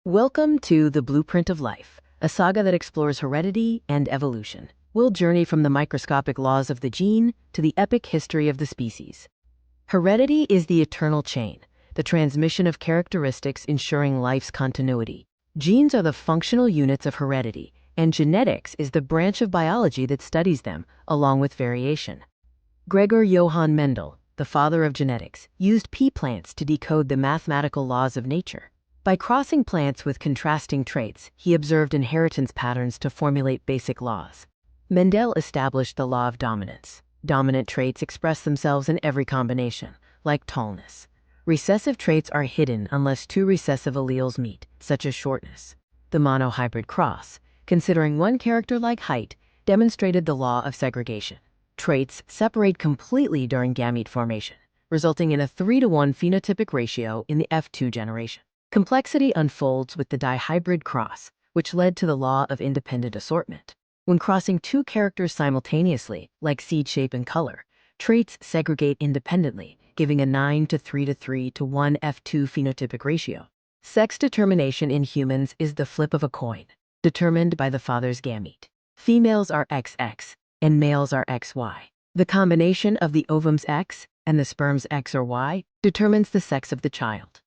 Welcome to The Blueprint of Life, a saga that explores heredity and evolution. We'll journey from the microscopic laws of the gene to the epic history of the species. Heredity is the eternal chain, the transmission of characteristics ensuring life's continuity. Genes are the functional units of heredity, and genetics is the branch of biology that studies them, along with variation. Gregor Johann Mendel, the father of genetics, used pea plants to decode the mathematical laws of nature. By crossing plants with contrasting traits, he observed inheritance patterns to formulate basic laws. Mendel established the law of dominance. Dominant traits express themselves in every combination, like tallness. Recessive traits are hidden unless two recessive alleles meet, such as shortness. The Monohybrid Cross, considering one character like height, demonstrated the law of segregation. Traits separate completely during gamete formation, resulting in a 3-to-1 phenotypic ratio in the F2 generation. Complexity unfolds with the dihybrid cross, which led to the law of independent assortment. When crossing two characters simultaneously, like seed shape and color, traits segregate independently, giving a 9-to-3-to-3-to-1 F2 phenotypic ratio. Sex determination in humans is the flip of a coin, determined by the father's gamete. Females are XX, and males are XY. The combination of the ovum's X and the sperm's X or Y determines the sex of the child.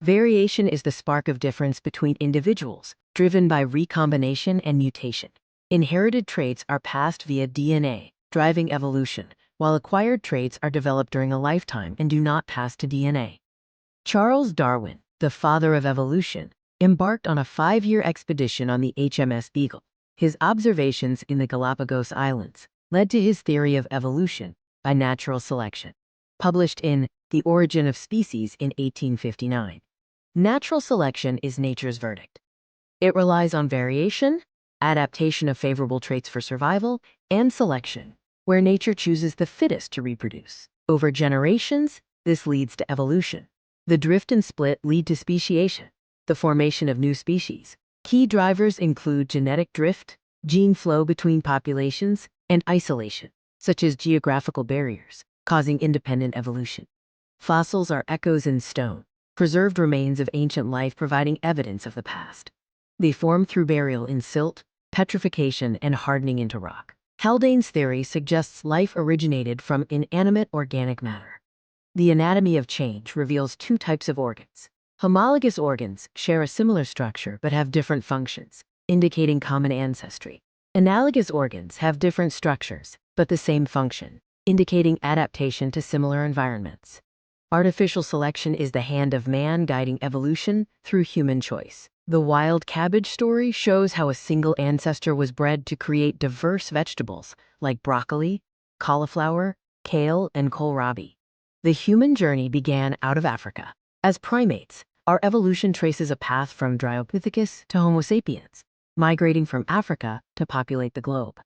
Variation is the spark of difference between individuals, driven by recombination and mutation. Inherited traits are passed via DNA, driving evolution, while acquired traits are developed during a lifetime and do not pass to DNA. Charles Darwin, the father of evolution, embarked on a 5-year expedition on the HMS Beagle. His observations in the Galapagos Islands led to his theory of evolution by natural selection, published in The Origin of Species in 1859. Natural selection is nature's verdict. It relies on variation, adaptation of favorable traits for survival, and selection, where nature chooses the fittest to reproduce. Over generations, this leads to evolution. The drift and split lead to speciation, the formation of new species. Key drivers include genetic drift, gene flow between populations, and isolation, such as geographical barriers, causing independent evolution. Fossils are echoes in stone, preserved remains of ancient life providing evidence of the past. They form through burial in silt, petrification, and hardening into rock. Haldane's theory suggests life originated from inanimate organic matter. The anatomy of change reveals two types of organs. Homologous organs share a similar structure but have different functions, indicating common ancestry. Analogous organs have different structures but the same function, indicating adaptation to similar environments. Artificial selection is the hand of man guiding evolution through human choice. The wild cabbage story shows how a single ancestor was bred to create diverse vegetables like broccoli, cauliflower, kale, and kohlrabi. The human journey began out of Africa. As primates, our evolution traces a path from Dryopithecus to Homo sapiens, migrating from Africa to populate the globe.